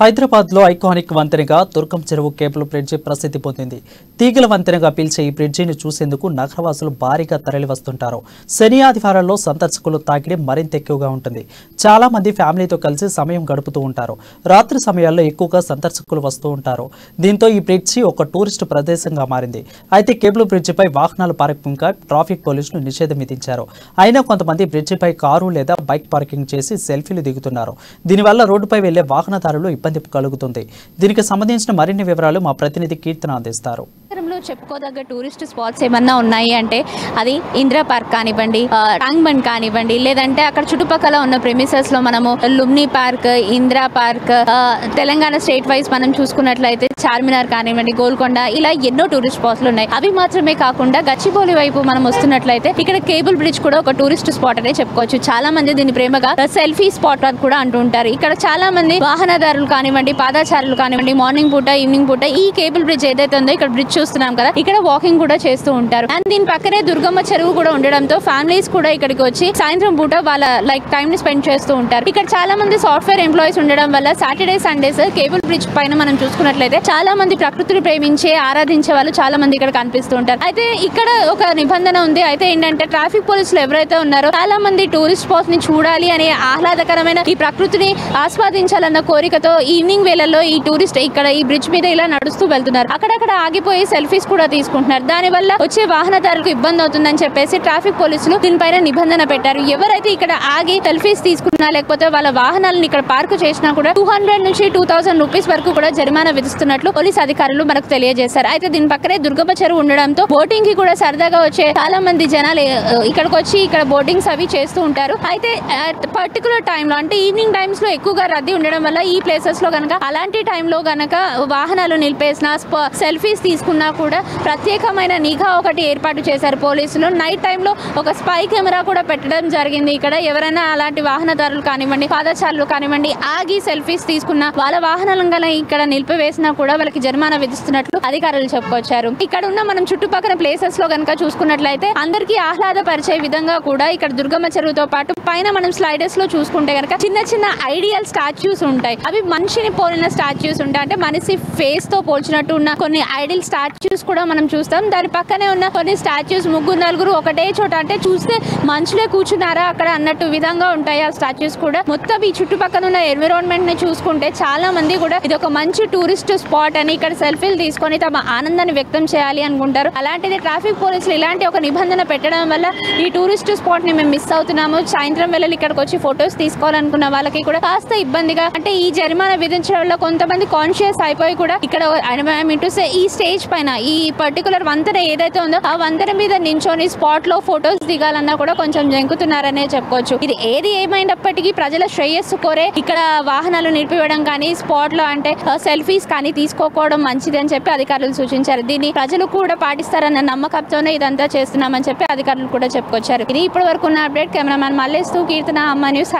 హైదరాబాద్లో ఐకానిక్ వంతెనగా దుర్గం చెరువు cable bridge ప్రసిద్ధి పొందింది. తీగల వంతెనగా పిలిచే ఈ బ్రిడ్జిని చూసేందుకు నగరవాసులు భారీగా తరలివస్తుంటారు. శని ఆదివారాల్లో సందర్శకులు తాకిడి మరింత ఎక్కువగా ఉంటుంది. చాలా మంది ఫ్యామిలీతో కలిసి సమయం గడుపుతూ ఉంటారు. రాత్రి సమయాల్లో ఎక్కువగా సందర్శకులు వస్తూ ఉంటారు. దీంతో ఈ బ్రిడ్జి ఒక టూరిస్ట్ ప్రదేశంగా మారింది. అయితే కేబుల్ బ్రిడ్జిపై వాహనాలు పార్కింగ్పై ట్రాఫిక్ పోలీసులు నిషేధం విధించారు. అయినా కొంతమంది బ్రిడ్జిపై కారు లేదా బైక్ పార్కింగ్ చేసి సెల్ఫీలు దిగుతున్నారు. దీనివల్ల రోడ్డుపై వెళ్లే వాహనదారులు ఇబ్బంది కలుగుతుంది. దీనికి సంబంధించిన మరిన్ని వివరాలు మా ప్రతినిధి కీర్తన అందిస్తారు. చెప్పుకోదగ్గ టూరిస్ట్ స్పాట్స్ ఏమన్నా ఉన్నాయి అంటే అది ఇందిరా పార్క్ కానివ్వండి, ట్యాంక్ బండ్ కానివ్వండి, లేదంటే అక్కడ చుట్టుపక్కల ఉన్న ప్రెమిసెస్ లో మనము Lumbini park, Indira park, Telangana state wise మనం చూసుకున్నట్లయితే చార్మినార్ కానివ్వండి, గోల్కొండ, ఇలా ఎన్నో టూరిస్ట్ స్పాట్స్ ఉన్నాయి. అవి మాత్రమే కాకుండా గచ్చిబౌలి వైపు మనం వస్తున్నట్లయితే ఇక్కడ కేబుల్ బ్రిడ్జ్ కూడా ఒక టూరిస్ట్ స్పాట్ అనే చెప్పుకోవచ్చు. చాలా మంది దీన్ని ప్రేమగా సెల్ఫీ స్పాట్ అని కూడా అంటూ ఉంటారు. ఇక్కడ చాలా మంది వాహనదారులు కానివ్వండి, పాదచారులు కానివ్వండి, మార్నింగ్ పూట, ఈవినింగ్ పూట ఈ కేబుల్ బ్రిడ్జ్ ఏదైతే ఉందో ఇక్కడ బ్రిడ్జ్ చూస్తున్నాం కదా, ఇక్కడ వాకింగ్ కూడా చేస్తూ ఉంటారు. అండ్ దీని పక్కనే దుర్గమ్మ చెరువు కూడా ఉండడంతో ఫ్యామిలీస్ కూడా ఇక్కడికి వచ్చి సాయంత్రం పూట వాళ్ళ టైం ని స్పెండ్ చేస్తూ ఉంటారు. ఇక్కడ చాలా మంది సాఫ్ట్వేర్ ఎంప్లాయీస్ ఉండడం వల్ల సాటర్డే సండేస్ కేబుల్ బ్రిడ్జ్ పైన మనం చూసుకున్నట్లయితే చాలా మంది ప్రకృతిని ప్రేమించే, ఆరాధించే వాళ్ళు చాలా మంది ఇక్కడ కనిపిస్తూ ఉంటారు. అయితే ఇక్కడ ఒక నిబంధన ఉంది. అయితే ఏంటంటే ట్రాఫిక్ పోలీసులు ఎవరైతే ఉన్నారో చాలా మంది టూరిస్ట్ స్పాట్స్ ని చూడాలి అనే ఆహ్లాదకరమైన ఈ ప్రకృతిని ఆస్వాదించాలన్న కోరికతో ఈవినింగ్ వేళల్లో ఈ టూరిస్ట్ ఇక్కడ ఈ బ్రిడ్జ్ మీద ఇలా నడుస్తూ వెళ్తున్నారు. అక్కడక్కడ ఆగిపోయి సెల్ఫీస్ కూడా తీసుకుంటున్నారు. దాని వల్ల వచ్చే వాహనదారులకు ఇబ్బంది అవుతుందని చెప్పేసి ట్రాఫిక్ పోలీసులు దీనిపైన నిబంధన పెట్టారు. ఎవరైతే ఇక్కడ ఆగి సెల్ఫీస్ తీసుకున్నా లేకపోతే వాళ్ళ వాహనాలను ఇక్కడ పార్క్ చేసినా కూడా 200 నుంచి 2000 రూపీస్ వరకు కూడా జరిమానా విధిస్తున్నట్లు పోలీస్ అధికారులు మనకు తెలియజేశారు. అయితే దీని పక్కనే దుర్గమ్మ చెరువు ఉండడంతో బోటింగ్ కి కూడా సరదాగా వచ్చే చాలా మంది జనాలు ఇక్కడికి వచ్చి ఇక్కడ బోటింగ్స్ అవి చేస్తూ ఉంటారు. అయితే పర్టికులర్ టైంలో అంటే ఈవినింగ్ టైమ్స్ లో ఎక్కువగా రద్దీ ఉండడం వల్ల ఈ ప్లేసెస్ లో గనక అలాంటి టైంలో గనక వాహనాలు నిలిపేసిన సెల్ఫీస్ తీసుకున్నా కూడా ప్రత్యేకమైన నిఘా ఒకటి ఏర్పాటు చేశారు పోలీసులు. నైట్ టైంలో ఒక స్పై కెమెరా కూడా పెట్టడం జరిగింది. ఇక్కడ ఎవరైనా అలాంటి వాహనదారులు కానివ్వండి, పాదచారులు కానివ్వండి ఆగి సెల్ఫీస్ తీసుకున్న వాళ్ళ వాహనాలను గల ఇక్కడ నిలిపివేసినా కూడా వాళ్ళకి జరిమానా విధిస్తున్నట్లు అధికారులు చెప్పుకొచ్చారు. ఇక్కడ ఉన్న మనం చుట్టుపక్కల ప్లేసెస్ లో గనక చూసుకున్నట్లయితే అందరికీ ఆహ్లాదపరిచే విధంగా కూడా ఇక్కడ దుర్గమ్మ చెరువుతో పాటు పైన మనం స్లైడర్స్ లో చూసుకుంటే గనక చిన్న చిన్న ఐడియల్ స్టాచ్యూస్ ఉంటాయి. అవి మనిషిని పోలిన స్టాచ్యూస్ ఉంటాయి. అంటే మనిషి ఫేస్ తో పోల్చినట్టు ఉన్న కొన్ని ఐడియల్ స్టాచ్యూస్ కూడా మనం చూస్తాం. దాని పక్కనే ఉన్న కొన్ని స్టాచ్యూస్ ముగ్గురు నలుగురు ఒకటే చోట అంటే చూస్తే మనుషులే కూర్చున్నారా అక్కడ అన్నట్టు విధంగా ఉంటాయి ఆ స్టాచ్యూస్ కూడా. మొత్తం ఈ చుట్టుపక్కల ఉన్న ఎన్విరాన్మెంట్ ని చూసుకుంటే చాలా మంది కూడా ఇది ఒక మంచి టూరిస్ట్ స్పాట్ అని ఇక్కడ సెల్ఫీలు తీసుకొని తమ ఆనందాన్ని వ్యక్తం చేయాలి అనుకుంటారు. అలాంటిది ట్రాఫిక్ పోలీసులు ఇలాంటి ఒక నిబంధన పెట్టడం వల్ల ఈ టూరిస్ట్ స్పాట్ ని మేము మిస్ అవుతున్నాము. సాయంత్రం వేళలు ఇక్కడికి వచ్చి ఫొటోస్ తీసుకోవాలనుకున్న వాళ్ళకి కూడా కాస్త ఇబ్బందిగా, అంటే ఈ జరిమానా విధించడం వల్ల కొంతమంది కాన్షియస్ అయిపోయి కూడా ఇక్కడ ఈ స్టేజ్ పైన ఈ పర్టికులర్ వంతెన ఏదైతే ఉందో ఆ వంతెన మీద నించొని స్పాట్ లో ఫొటోస్ దిగాలన్నా కూడా కొంచెం జంకుతున్నారనే చెప్పుకోవచ్చు. ఇది ఏది ఏమైనప్పటికీ ప్రజల శ్రేయస్సు కోరే ఇక్కడ వాహనాలు నిలిపివేయడం కానీ స్పాట్ లో అంటే సెల్ఫీస్ కానీ తీసుకోకపోవడం మంచిది అని చెప్పి అధికారులు సూచించారు. దీన్ని ప్రజలు కూడా పాటిస్తారన్న నమ్మకంతోనే ఇదంతా చేస్తున్నామని చెప్పి అధికారులు కూడా చెప్పుకొచ్చారు. ఇది ఇప్పటి వరకు ఉన్న అప్డేట్. కెమెరామ్యాన్ మల్లేస్తూ, కీర్తన, అమ్మ న్యూస్.